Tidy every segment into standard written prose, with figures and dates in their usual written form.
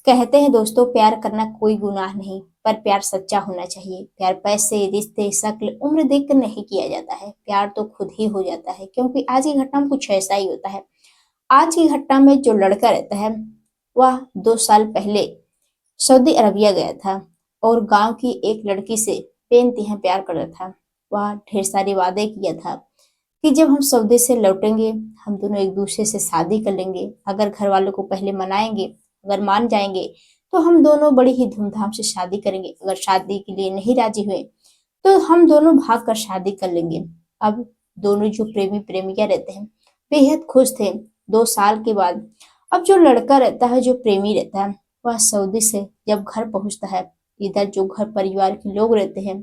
कहते हैं दोस्तों, प्यार करना कोई गुनाह नहीं, पर प्यार सच्चा होना चाहिए। प्यार पैसे, रिश्ते, शक्ल, उम्र देखकर नहीं किया जाता है। प्यार तो खुद ही हो जाता है, क्योंकि आज की घटना में कुछ ऐसा ही होता है। आज की घटना में जो लड़का रहता है, वह 2 साल पहले सऊदी अरबिया गया था और गांव की एक लड़की से बेइंतहा प्यार कर रहा था। वह ढेर सारे वादे किया था कि जब हम सऊदी से लौटेंगे, हम दोनों एक दूसरे से शादी कर लेंगे। अगर घर वालों को पहले मनाएंगे, अगर मान जाएंगे तो हम दोनों बड़ी ही धूमधाम से शादी करेंगे। अगर शादी के लिए नहीं राजी हुए तो हम दोनों भाग कर शादी कर लेंगे। अब दोनों जो प्रेमी प्रेमिका रहते हैं बेहद खुश थे। 2 साल के बाद अब जो लड़का रहता है, जो प्रेमी रहता है, वह सऊदी से जब घर पहुंचता है, इधर जो घर परिवार के लोग रहते हैं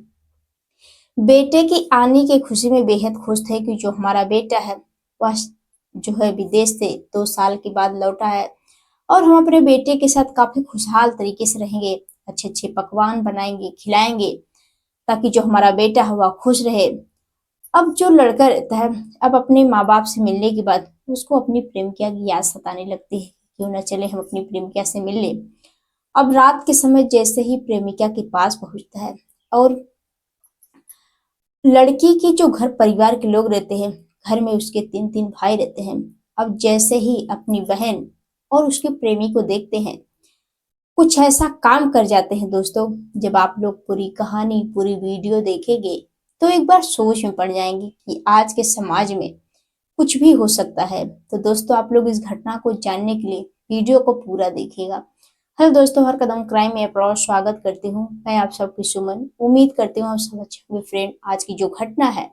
बेटे की आने की खुशी में बेहद खुश थे कि जो हमारा बेटा है वह जो है विदेश से 2 साल के बाद लौटा है और हम अपने बेटे के साथ काफी खुशहाल तरीके से रहेंगे। अच्छे अच्छे पकवान बनाएंगे, खिलाएंगे, ताकि जो हमारा बेटा है वह खुश रहे। अब जो लड़का रहता है, अब अपने माँ बाप से मिलने के बाद उसको अपनी प्रेमिका की याद सताने लगती है। क्यों न चले हम अपनी प्रेमिका से मिल ले। अब रात के समय जैसे ही प्रेमिका के पास पहुंचता है और लड़की की जो घर परिवार के लोग रहते हैं, घर में उसके 3 3 भाई रहते हैं। अब जैसे ही अपनी बहन और उसके प्रेमी को देखते हैं, कुछ ऐसा काम कर जाते हैं दोस्तों। जब आप लोग पूरी कहानी, पूरी वीडियो देखेंगे तो एक बार सोच में पड़ जाएंगे कि आज के समाज में कुछ भी हो सकता है। तो दोस्तों, आप लोग इस घटना को जानने के लिए वीडियो को पूरा देखिएगा। हेलो दोस्तों, हर कदम क्राइम में आपका स्वागत करती हूँ। मैं आप सबकी सुमन। उम्मीद करती हूँ आप सब अच्छे होंगे। फ्रेंड, आज की जो घटना है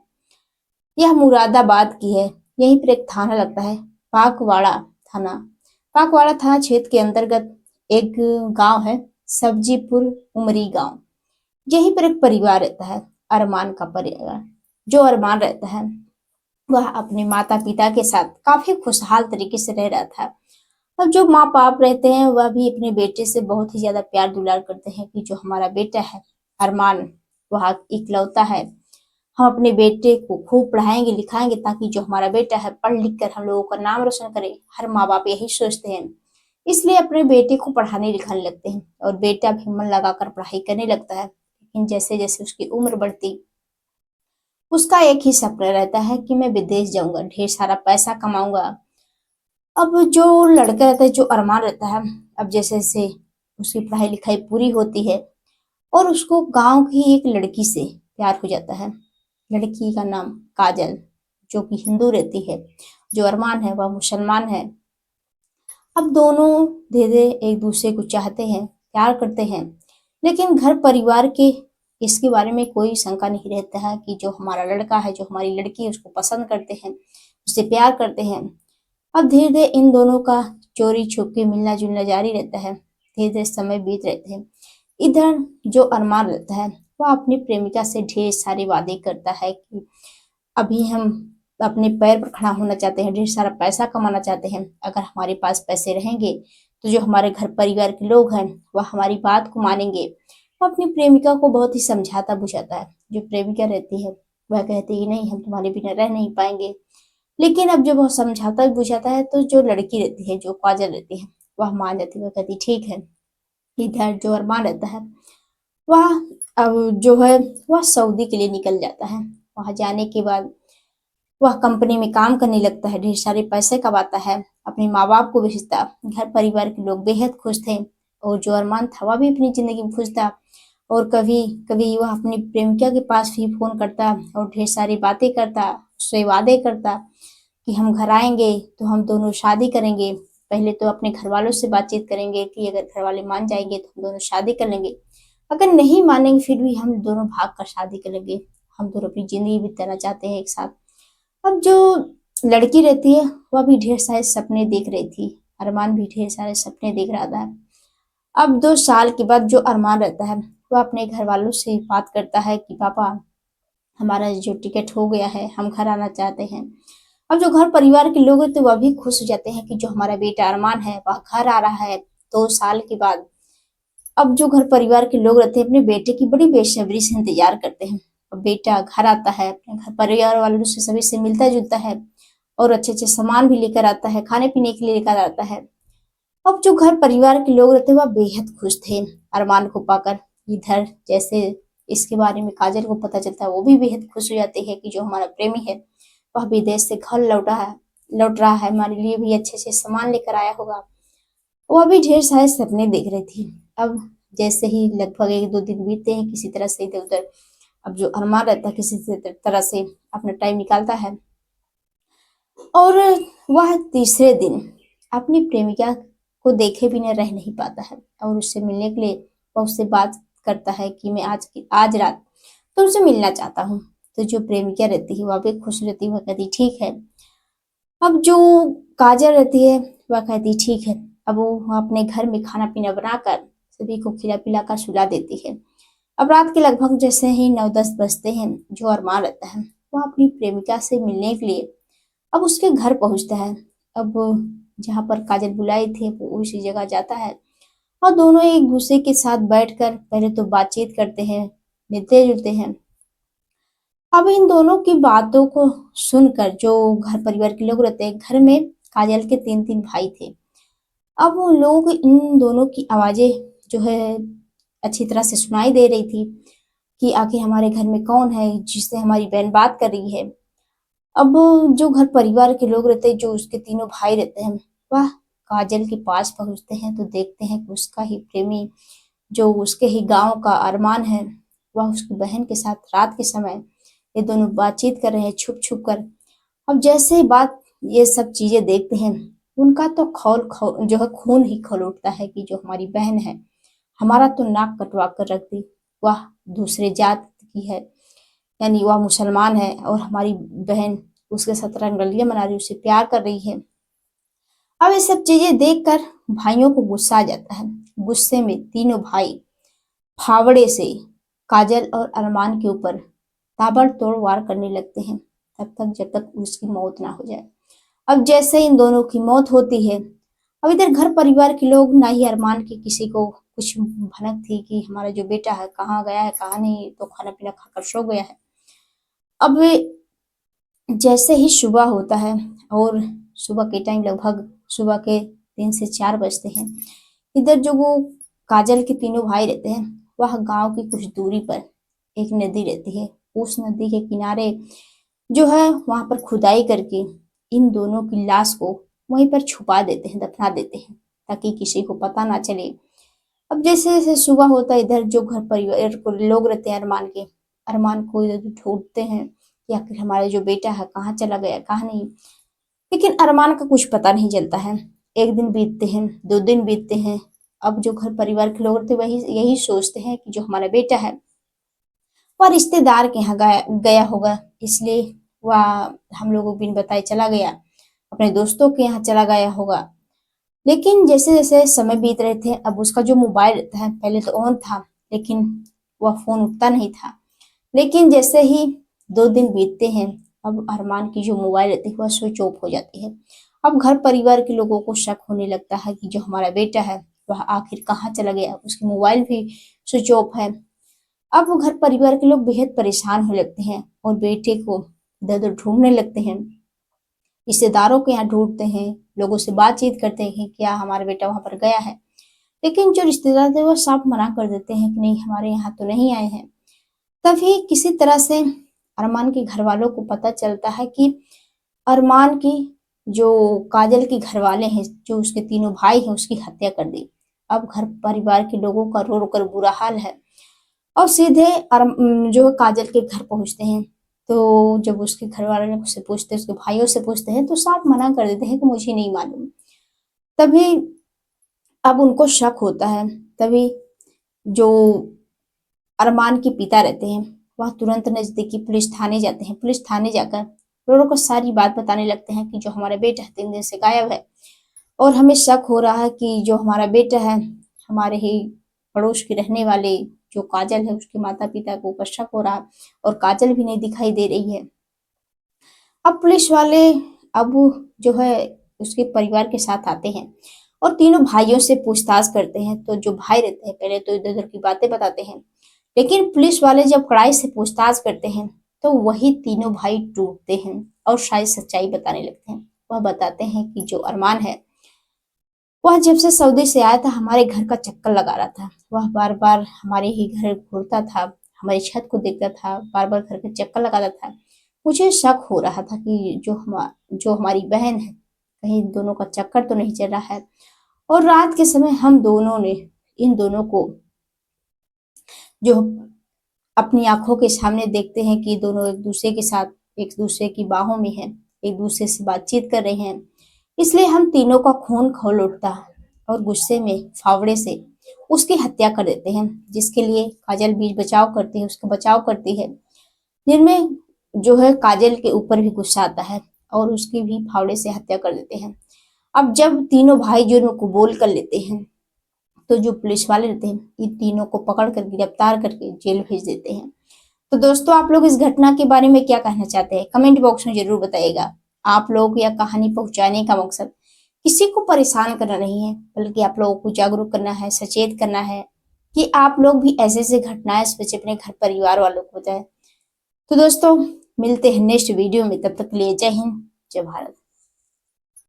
यह मुरादाबाद की है। यहीं पर एक थाना लगता है, पाकवाड़ा थाना। पाकवाड़ा थाना क्षेत्र के अंतर्गत एक गांव है, सब्जीपुर उमरी गांव। यहीं पर एक परिवार रहता है, अरमान का परिवार। जो अरमान रहता है वह अपने माता पिता के साथ काफी खुशहाल तरीके से रह रहा था। और जो माँ बाप रहते हैं वह भी अपने बेटे से बहुत ही ज्यादा प्यार दुलार करते हैं कि जो हमारा बेटा है अरमान, वह इकलौता है। हम अपने बेटे को खूब पढ़ाएंगे लिखाएंगे ताकि जो हमारा बेटा है पढ़ लिख कर हम लोगों का नाम रोशन करे। हर माँ बाप यही सोचते हैं, इसलिए अपने बेटे को पढ़ाने लिखाने लगते हैं और बेटा भी मन लगाकर पढ़ाई करने लगता है। लेकिन जैसे जैसे उसकी उम्र बढ़ती, उसका एक ही सपना रहता है कि मैं विदेश जाऊंगा, ढेर सारा पैसा कमाऊंगा। अब जो लड़का रहता है, जो अरमान रहता है, अब जैसे जैसे उसकी पढ़ाई लिखाई पूरी होती है और उसको गांव की एक लड़की से प्यार हो जाता है। लड़की का नाम काजल, जो कि हिंदू रहती है। जो अरमान है वह मुसलमान है। अब दोनों धीरे धीरे एक दूसरे को चाहते हैं, प्यार करते हैं। लेकिन घर परिवार के इसके बारे में कोई शंका नहीं रहता है कि जो हमारा लड़का है, जो हमारी लड़की है, उसको पसंद करते हैं, उससे प्यार करते हैं। अब धीरे धीरे इन दोनों का चोरी छुप के मिलना जुलना जारी रहता है। धीरे धीरे समय बीत रहते हैं। इधर जो अरमान रहता है वह अपनी प्रेमिका से ढेर सारे वादे करता है कि अभी हम अपने पैर पर खड़ा होना चाहते हैं, ढेर सारा पैसा कमाना चाहते हैं। अगर हमारे पास पैसे रहेंगे तो जो हमारे घर परिवार के लोग हैं वह हमारी बात को मानेंगे। वो अपनी प्रेमिका को बहुत ही समझाता बुझाता है। जो प्रेमिका रहती है वह कहती है नहीं, हम तुम्हारे बिना रह नहीं पाएंगे। लेकिन अब जब वह समझाता बुझाता है तो जो लड़की रहती है, जो काजल रहती है, वह मान जाती है। वह कहती ठीक है। इधर जो अरमान रहता है वह अब जो है वह सऊदी के लिए निकल जाता है। वहां जाने के बाद वह कंपनी में काम करने लगता है, ढेर सारे पैसे कमाता है, अपने माँ बाप को भेजता। घर परिवार के लोग बेहद खुश थे और जो अरमान था वह भी अपनी जिंदगी में खुश था। और कभी कभी वह अपनी प्रेमिका के पास भी फोन करता और ढेर सारी बातें करता, उससे वादे करता कि हम घर आएंगे तो हम दोनों शादी करेंगे। पहले तो अपने घर वालों से बातचीत करेंगे कि अगर घर वाले मान जाएंगे तो हम दोनों शादी कर लेंगे, अगर नहीं मानेंगे फिर भी हम दोनों भाग कर शादी कर लेंगे। हम दोनों अपनी जिंदगी बिताना चाहते हैं एक साथ। अब जो लड़की रहती है वह भी ढेर सारे सपने देख रही थी। अरमान भी ढेर सारे सपने देख रहा था। अब 2 साल के बाद जो अरमान रहता है वह अपने घर वालों से बात करता है कि पापा, हमारा जो टिकट हो गया है, हम घर आना चाहते हैं। अब जो घर परिवार के लोग हैं तो वह भी खुश हो जाते हैं कि जो हमारा बेटा अरमान है वह घर आ रहा है 2 साल के बाद। अब जो घर परिवार के लोग रहते हैं अपने बेटे की बड़ी बेसब्री से इंतजार करते हैं। अब बेटा घर आता है, अपने घर परिवार वालों से सभी से मिलता जुलता है और अच्छे अच्छे सामान भी लेकर आता है, खाने पीने के लिए लेकर आता है। अब जो घर परिवार के लोग रहते वह बेहद खुश थे अरमान को पाकर। इधर जैसे इसके बारे में काजल को पता चलता है, वो भी बेहद खुश हो जाती है कि जो हमारा प्रेमी है वह विदेश से घर लौट रहा है, हमारे लिए भी अच्छे से सामान लेकर आया होगा। वो अभी ढेर सारे सपने देख रही थी। अब जैसे ही लगभग 1-2 दिन बीतते हैं, किसी तरह से इधर उधर अब जो अरमान रहता है किसी से तरह से अपना टाइम निकालता है, और वह तीसरे दिन अपनी प्रेमिका को देखे बिना रह नहीं पाता है और उससे मिलने के लिए वह उससे बात करता है कि मैं आज रात तुमसे मिलना चाहता हूँ। तो जो प्रेमिका रहती है वह भी खुश रहती है, वह कहती ठीक है। अब जो काजल रहती है वह कहती ठीक है। अब वो अपने घर में खाना पीना बनाकर सभी को खिला पिला कर सुला देती है। अब रात के लगभग जैसे ही 9-10 बजते हैं, जो अरमान रहता है वह अपनी प्रेमिका से मिलने के लिए अब उसके घर पहुंचता है। अब जहाँ पर काजल बुलाई थी वो उसी जगह जाता है और दोनों एक दूसरे के साथ बैठकर पहले तो बातचीत करते हैं, मिलते जुलते हैं। अब इन दोनों की बातों को सुनकर जो घर परिवार के लोग रहते हैं, घर में काजल के 3-3 भाई थे। अब उन लोगों को इन दोनों की आवाजें जो है अच्छी तरह से सुनाई दे रही थी कि आखिर हमारे घर में कौन है जिससे हमारी बहन बात कर रही है। अब जो घर परिवार के लोग रहते हैं, जो उसके तीनों भाई रहते हैं, वह काजल के पास पहुंचते हैं तो देखते हैं कि उसका ही प्रेमी, जो उसके ही गांव का अरमान है, वह उसकी बहन के साथ रात के समय ये दोनों बातचीत कर रहे हैं छुप छुप कर। अब जैसे ही बात ये सब चीजें देखते हैं, उनका तो जो है खून ही खौल उठता है कि जो हमारी बहन है, हमारा तो नाक कटवा कर रख दी, वह दूसरे जात की है, यानी वह मुसलमान है और हमारी बहन उसके साथ रंगरलियां मना रही, उससे प्यार कर रही है। अब ये सब चीजें देखकर भाइयों को गुस्सा आ जाता है। गुस्से में तीनों भाई फावड़े से काजल और अरमान के ऊपर ताबड़तोड़ वार करने लगते हैं, तब तक जब तक उसकी मौत ना हो जाए। अब जैसे इन दोनों की मौत होती है, अब इधर घर परिवार के लोग ना ही अरमान के किसी को कुछ भनक थी कि हमारा जो बेटा है कहाँ गया है कहाँ नहीं, तो खाना पीना खाकर सो गया है। अब जैसे ही सुबह होता है और सुबह के टाइम लगभग सुबह के 3 से 4 बजते हैं, इधर जो वो काजल के तीनों भाई रहते हैं, वह गांव की कुछ दूरी पर एक नदी रहती है। उस नदी के किनारे जो है वहां पर खुदाई करके इन दोनों की लाश को वहीं पर छुपा देते हैं, दफना देते हैं, ताकि किसी को पता ना चले। अब जैसे जैसे सुबह होता है, इधर जो घर परिवार को लोग रहते हैं अरमान को इधर ढूंढते हैं कि आखिर हमारा जो बेटा है कहाँ चला गया कहाँ नहीं। लेकिन अरमान का कुछ पता नहीं चलता है। 1 दिन बीतते हैं, 2 दिन बीतते हैं। अब जो घर परिवार के लोग रहते हैं वही यही सोचते हैं कि जो हमारा बेटा है वह रिश्तेदार के यहाँ गया होगा, इसलिए वह हम लोगों को बिन बताए चला गया, अपने दोस्तों के यहाँ चला गया होगा। लेकिन जैसे जैसे समय बीत रहे थे, अब उसका जो मोबाइल रहता है पहले तो ऑन था, लेकिन वह फोन उठता नहीं था। लेकिन जैसे ही 2 दिन बीतते हैं, अब अरमान की जो मोबाइल रहती है वह स्विच ऑफ हो जाती है। अब घर परिवार के लोगों को शक होने लगता है कि जो हमारा बेटा है वह आखिर कहाँ चला गया, उसकी मोबाइल भी स्विच ऑफ है। अब वो घर परिवार के लोग बेहद परेशान होने लगते हैं और बेटे को इधर उधर ढूंढने लगते हैं, रिश्तेदारों के यहाँ ढूंढते हैं, लोगों से बातचीत करते हैं कि क्या हमारा बेटा वहां पर गया है। लेकिन जो रिश्तेदार थे वो साफ मना कर देते हैं कि नहीं, हमारे यहाँ तो नहीं आए हैं। तभी किसी तरह से अरमान के घर वालों को पता चलता है कि अरमान की जो काजल के घर वाले हैं, जो उसके तीनों भाई हैं, उसकी हत्या कर दी। अब घर परिवार के लोगों का रो रो कर बुरा हाल है और सीधे जो है काजल के घर पहुंचते हैं। तो जब उसके घर वालों से पूछते हैं, उसके भाइयों से पूछते हैं, तो साफ मना कर देते हैं कि मुझे नहीं मालूम। तभी अब उनको शक होता है। तभी जो अरमान के पिता रहते हैं वह तुरंत नजदीकी पुलिस थाने जाते हैं। पुलिस थाने जाकर रोरो को सारी बात बताने लगते हैं कि जो हमारा बेटा 3 दिन से गायब है और हमें शक हो रहा है कि जो हमारा बेटा है हमारे ही पड़ोस के रहने वाले जो काजल है उसके माता पिता को ऊपर शक हो रहा है और काजल भी नहीं दिखाई दे रही है। अब पुलिस वाले अब जो है उसके परिवार के साथ आते हैं और तीनों भाइयों से पूछताछ करते हैं। तो जो भाई रहते हैं पहले तो इधर उधर की बातें बताते हैं, लेकिन पुलिस वाले जब कड़ाई से पूछताछ करते हैं तो वही तीनों भाई टूटते हैं और शायद सच्चाई बताने लगते हैं। वह बताते हैं कि जो अरमान है वह जब से सऊदी से आया था हमारे घर का चक्कर लगा रहा था। वह बार बार हमारे ही घर घूरता था, हमारी छत को देखता था, बार बार घर का चक्कर लगाता था। मुझे शक हो रहा था कि जो हमारी बहन है, कहीं दोनों का चक्कर तो नहीं चल रहा है। और रात के समय हम दोनों ने इन दोनों को जो अपनी आंखों के सामने देखते हैं कि दोनों एक दूसरे के साथ, एक दूसरे की बाहों में हैं, एक दूसरे से बातचीत कर रहे हैं, इसलिए हम तीनों का खून खौल उठता है और गुस्से में फावड़े से उसकी हत्या कर देते हैं। जिसके लिए काजल बीच बचाव करती है, उसका बचाव करती है, जिनमें जो है काजल के ऊपर भी गुस्सा आता है और उसकी भी फावड़े से हत्या कर देते हैं। अब जब तीनों भाई जुर्म को बोल कर लेते हैं तो जो पुलिस वाले रहते हैं इन तीनों को पकड़ कर गिरफ्तार करके जेल भेज देते हैं। तो दोस्तों, आप लोग इस घटना के बारे में क्या कहना चाहते हैं? कमेंट बॉक्स में जरूर बताइएगा। आप लोग यह कहानी पहुंचाने का मकसद किसी को परेशान करना नहीं है, बल्कि आप लोगों को जागरूक करना है, सचेत करना है कि आप लोग भी ऐसे ऐसे घटनाएं से बचे, अपने घर परिवार वालों को बताएं। तो दोस्तों, मिलते हैं नेक्स्ट वीडियो में, तब तक के लिए जय हिंद, जय भारत।